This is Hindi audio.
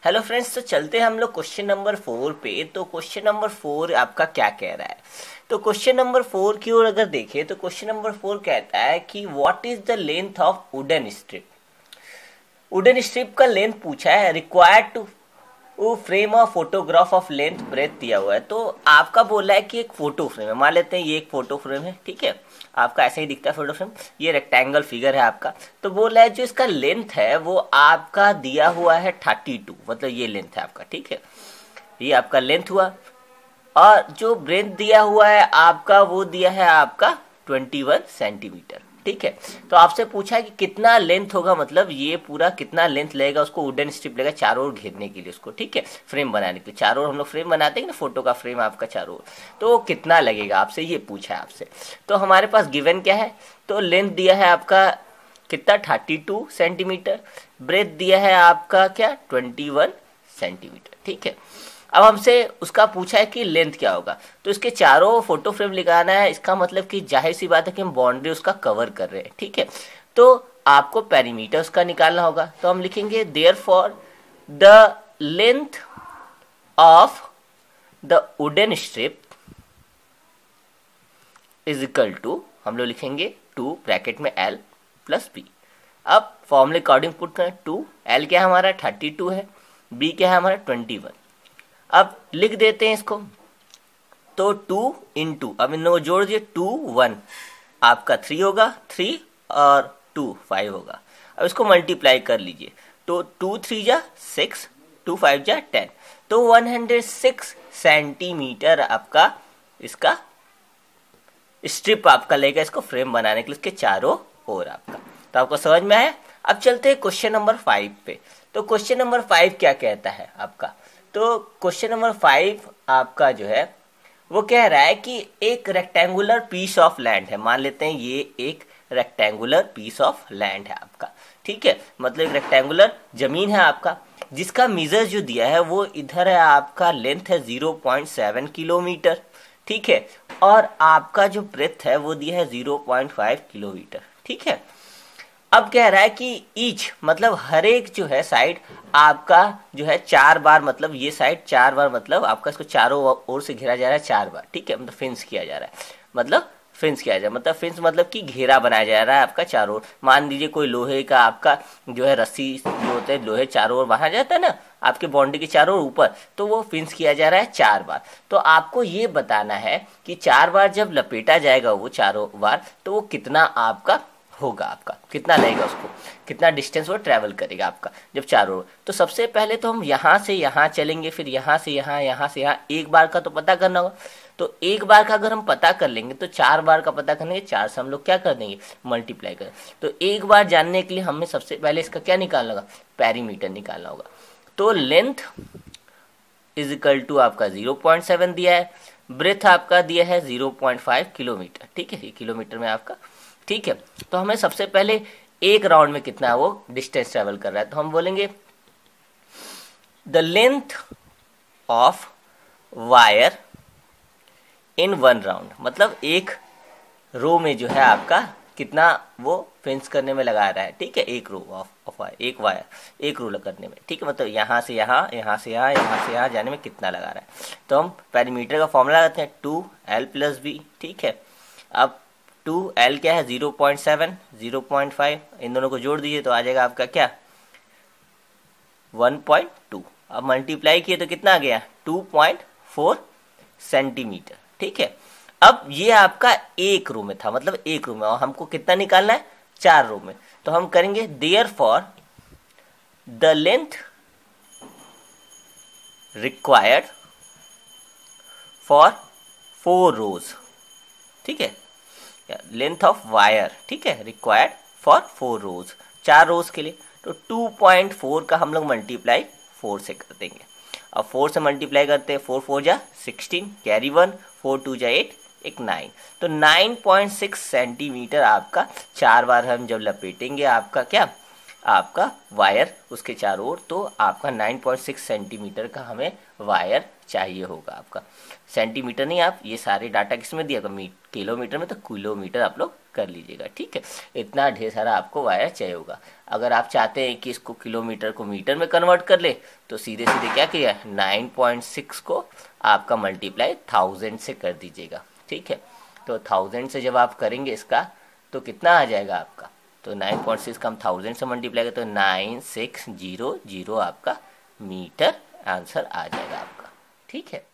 हेलो फ्रेंड्स, तो चलते हैं हम लोग क्वेश्चन नंबर 4 पे। तो क्वेश्चन नंबर 4 आपका क्या कह रहा है? तो क्वेश्चन नंबर 4 की ओर अगर देखें तो क्वेश्चन नंबर 4 कहता है कि what is the length of wooden strip. Wooden strip का लेंथ पूछा है, रिक्वायर्ड टू वो frame of photograph of length breadth दिया हुआ है। तो आपका बोला है कि एक फोटो फ्रेम है, मान लेते हैं ये एक फोटो फ्रेम है, ठीक है। आपका ऐसे ही दिखता है फोटो फ्रेम, ये रेक्टेंगल फिगर है आपका। तो बोला है जो इसका लेंथ है वो आपका दिया हुआ है 32, मतलब ये लेंथ है आपका, ठीक है। ये आपका लेंथ हुआ, और जो ब्रेथ दिया हुआ है आपका वो दिया है आपका 21 सेंटीमीटर, ठीक है। तो आपसे पूछा है कि कितना लेंथ होगा, मतलब ये पूरा कितना लेंथ लगेगा उसको वुडन स्ट्रिप लगेगा चारों ओर घेरने के लिए उसको, ठीक है, फ्रेम बनाने के लिए। चारों ओर हम लोग फ्रेम बनाते हैं ना, फोटो का फ्रेम आपका चारों ओर, तो वो कितना लगेगा आपसे ये पूछा है आपसे। तो हमारे पास गिवन क्या है, तो लेंथ दिया है आपका कितना 32 सेंटीमीटर, ब्रेथ दिया है आपका क्या 21 सेंटीमीटर, ठीक है। अब हमसे उसका पूछा है कि लेंथ क्या होगा, तो इसके चारों फोटो फ्रेम लगाना है। इसका मतलब कि जाहिर सी बात है कि हम बाउंड्री उसका कवर कर रहे हैं, ठीक है। तो आपको पेरीमीटर उसका निकालना होगा, तो हम लिखेंगे therefore the length of the wooden strip is equal to, हम लोग लिखेंगे 2 ब्रैकेट में L प्लस B। अब फॉर्मूले अकॉर्डिंग पुट करें, 2 L क्या है हमारा 32 है, B क्या है हमारा 21। अब लिख देते हैं इसको, तो 2 इंटू, अब इन लोगों को जोड़ दिए, 2 1 आपका 3 होगा, 3 और 2 5 होगा। अब इसको मल्टीप्लाई कर लीजिए, तो 2 3 जा 6, 2 5 जा 10, तो 106 सेंटीमीटर आपका इसका स्ट्रिप आपका लेगा इसको फ्रेम बनाने के लिए इसके चारों ओर आपका। तो आपको समझ में आया। अब चलते हैं क्वेश्चन नंबर 5 पे। तो क्वेश्चन नंबर 5 क्या कहता है आपका, तो क्वेश्चन नंबर 5 आपका जो है वो कह रहा है कि एक रेक्टेंगुलर पीस ऑफ लैंड है, मान लेते हैं ये एक रेक्टेंगुलर पीस ऑफ लैंड है आपका, ठीक है, मतलब एक रेक्टेंगुलर जमीन है आपका, जिसका मेजर जो दिया है वो इधर है आपका, लेंथ है 0.7 किलोमीटर, ठीक है, और आपका जो ब्रेथ है वो दिया है 0.5 किलोमीटर, ठीक है। अब कह रहा है कि ईच मतलब हर एक जो है साइड आपका जो है 4 बार, मतलब ये साइड 4 बार, मतलब आपका इसको चारों ओर से घेरा जा रहा है 4 बार, ठीक है, मतलब फेंस किया जा रहा है, मतलब फेंस किया जाए, मतलब फेंस मतलब कि घेरा बनाया जा रहा है आपका चारों ओर। मान लीजिए कोई लोहे का आपका जो है रस्सी जो होते हैं लोहे चारों ओर बांधा जाता है ना आपके बाउंड्री के चारों ओर ऊपर, तो वो फेंस किया जा रहा है 4 बार। तो आपको ये बताना है कि 4 बार जब लपेटा जाएगा वो चारों बार, तो वो कितना आपका होगा, आपका कितना लगेगा, उसको कितना डिस्टेंस वो ट्रैवल करेगा आपका जब चारों ओर। तो सबसे पहले तो हम यहाँ से यहाँ चलेंगे, फिर यहाँ से यहाँ, यहाँ से यहाँ, एक बार का तो पता करना होगा। तो एक बार का अगर हम पता कर लेंगे तो 4 बार का पता करने के 4 से हम लोग क्या कर देंगे मल्टीप्लाई कर। तो एक बार जानने के लिए हमें सबसे पहले इसका क्या निकालना होगा, पेरीमीटर निकालना होगा। तो लेंथ इज इक्वल टू आपका 0.7 दिया है, ब्रेथ आपका दिया है 0.5 किलोमीटर, ठीक है, ये किलोमीटर में आपका, ठीक है। तो हमें सबसे पहले एक राउंड में कितना है वो डिस्टेंस ट्रेवल कर रहा है, तो हम बोलेंगे the length of wire in 1 round, मतलब एक रो में जो है आपका कितना वो फेंस करने में लगा रहा है, ठीक है, एक रो ऑफ वायर, एक वायर एक रो करने में, ठीक है, मतलब यहाँ से यहाँ, यहाँ से यहाँ, यहाँ से यहाँ जाने में कितना लगा रहा है। तो हम पेरीमीटर का फॉर्मूला लगाते हैं 2L प्लस B, ठीक है। अब 2L क्या है 0.7, 0.5, इन दोनों को जोड़ दीजिए तो आ जाएगा आपका क्या 1.2। अब मल्टीप्लाई किए तो कितना आ गया 2.4 सेंटीमीटर, ठीक है। अब ये आपका एक रो में था, मतलब एक रो में, और हमको कितना निकालना है 4 रो में। तो हम करेंगे therefore the length required for 4 rows, ठीक है, लेंथ ऑफ वायर, ठीक है, रिक्वायर्ड फॉर 4 रोज, 4 रोज के लिए। तो 2.4 का हम लोग मल्टीप्लाई 4 से कर देंगे। अब 4 से मल्टीप्लाई करते हैं, 4 4 जा 16, कैरी 1, 4 2 जा 8, एक 9, तो 9.6 सेंटीमीटर आपका 4 बार हम जब लपेटेंगे आपका क्या आपका वायर उसके चारों ओर, तो आपका 9.6 सेंटीमीटर का हमें वायर चाहिए होगा। आपका सेंटीमीटर नहीं, आप ये सारे डाटा किस में दिया होगा, किलोमीटर में, तो किलोमीटर आप लोग कर लीजिएगा। ठीक है, इतना ढेर सारा आपको वायर चाहिए होगा। अगर आप चाहते हैं कि इसको किलोमीटर को मीटर में कन्वर्ट कर ले, तो सीधे सीधे क्या किया, 9.6 को आपका मल्टीप्लाई 1000 से कर दीजिएगा। ठीक है, तो 1000 से जब आप करेंगे इसका तो कितना आ जाएगा आपका, तो 9.6 का हम 1000 से मल्टीप्लाई करें तो 9600 आपका मीटर आंसर आ जाएगा आपका। ठीक है।